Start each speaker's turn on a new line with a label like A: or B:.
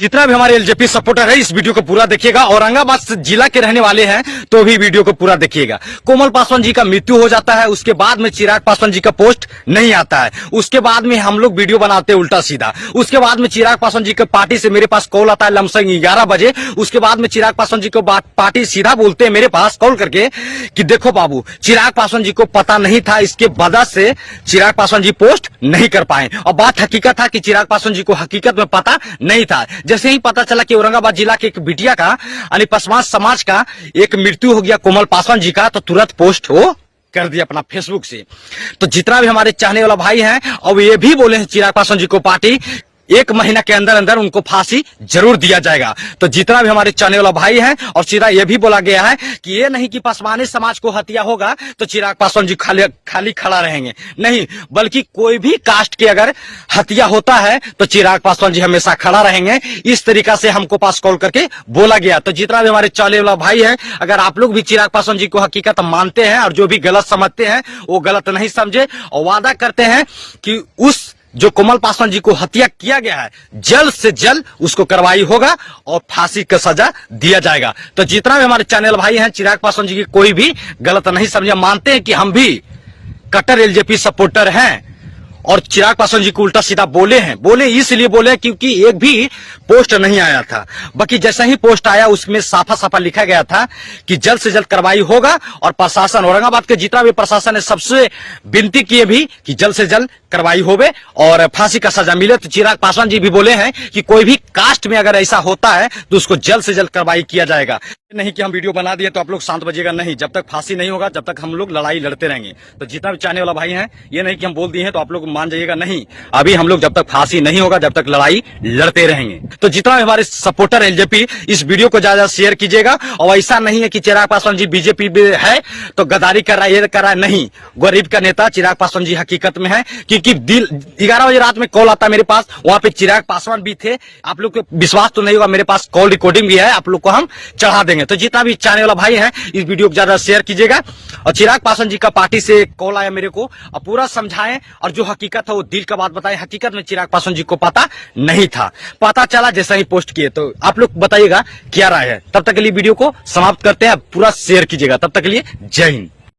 A: जितना भी हमारे एलजेपी सपोर्टर है इस वीडियो को पूरा देखिएगा। औरंगाबाद जिला के रहने वाले हैं तो भी वीडियो को पूरा देखिएगा। कोमल पासवान जी का मृत्यु हो जाता है, उसके बाद में चिराग पासवान जी का पोस्ट नहीं आता है। उसके बाद में हम लोग वीडियो बनाते हैं उल्टा सीधा। उसके बाद में चिराग पासवान जी के पार्टी से मेरे पास कॉल आता है लमसम 11 बजे। उसके बाद में चिराग पासवान जी को पार्टी सीधा बोलते हैं मेरे पास कॉल करके कि देखो बाबू, चिराग पासवान जी को पता नहीं था, इसके वजह से चिराग पासवान जी पोस्ट नहीं कर पाए। और बात हकीकत था कि चिराग पासवान जी को हकीकत में पता नहीं था। जैसे ही पता चला कि औरंगाबाद जिला के एक बिटिया का यानी पसमाज समाज का एक मृत्यु हो गया कोमल पासवान जी का, तो तुरंत पोस्ट हो कर दिया अपना फेसबुक से। तो जितना भी हमारे चाहने वाला भाई हैं और ये भी बोले हैं चिराग पासवान जी को पार्टी 1 महीना के अंदर अंदर उनको फांसी जरूर दिया जाएगा। तो जितना भी हमारे चाहने वाला भाई हैं और सीधा ये भी बोला गया है कि ये नहीं कि पसमानी समाज को हत्या होगा तो चिराग पासवान जी खाली खड़ा रहेंगे, नहीं, बल्कि कोई भी कास्ट की अगर हत्या होता है तो चिराग पासवान जी हमेशा खड़ा रहेंगे। इस तरीका से हमको पास कॉल करके बोला गया। तो जितना भी हमारे चाहने वाला भाई है, अगर आप लोग भी चिराग पासवान जी को हकीकत मानते हैं और जो भी गलत समझते हैं वो गलत नहीं समझे और वादा करते हैं कि उस जो कोमल पासवान जी को हत्या किया गया है जल्द से जल्द उसको कार्रवाई होगा और फांसी का सजा दिया जाएगा। तो जितना भी हमारे चैनल भाई हैं चिराग पासवान जी की कोई भी गलत नहीं समझे, मानते हैं कि हम भी कट्टर एलजेपी सपोर्टर हैं और चिराग पासवान जी को उल्टा सीधा बोले इसलिए बोले क्योंकि एक भी पोस्ट नहीं आया था। बाकी जैसा ही पोस्ट आया उसमें साफा साफा लिखा गया था कि जल्द से जल्द कार्रवाई होगा और प्रशासन, औरंगाबाद के जितना भी प्रशासन है सबसे विनती किए भी कि जल्द से जल्द कार्रवाई होवे और फांसी का सजा मिले। तो चिराग पासवान जी भी बोले हैं कि कोई भी कास्ट में अगर ऐसा होता है तो उसको जल्द से जल्द कार्रवाई किया जाएगा। नहीं कि हम वीडियो बना दिए तो आप लोग शांत बजिएगा, नहीं, जब तक फांसी नहीं होगा जब तक हम लोग लड़ाई लड़ते रहेंगे। तो जितना भी चाहने वाला भाई हैं ये नहीं कि हम बोल दिए हैं तो आप लोग मान जाइएगा, नहीं, अभी हम लोग जब तक फांसी नहीं होगा जब तक लड़ाई लड़ते रहेंगे। तो जितना भी हमारे सपोर्टर एलजेपी इस वीडियो को ज्यादा शेयर कीजिएगा। और ऐसा नहीं है कि चिराग पासवान जी बीजेपी में है तो गद्दारी कर रहा है, ये कर रहा है, नहीं, गरीब का नेता चिराग पासवान जी हकीकत में है। क्योंकि 11 बजे रात में कॉल आता है मेरे पास, वहां पे चिराग पासवान भी थे। आप लोग को विश्वास तो नहीं होगा, मेरे पास कॉल रिकॉर्डिंग भी है, आप लोग को हम चढ़ा देंगे। तो जितना भी चाहने वाला भाई है इस वीडियो को ज्यादा शेयर कीजिएगा। और चिराग पासवान जी का पार्टी से कॉल आया मेरे को और पूरा समझाएं और जो हकीकत है वो दिल का बात बताएं। हकीकत में चिराग पासवान जी को पता नहीं था, पता चला जैसा ही पोस्ट किए। तो आप लोग बताइएगा क्या राय है। तब तक के लिए वीडियो को समाप्त करते हैं, पूरा शेयर कीजिएगा। तब तक के लिए जय हिंद।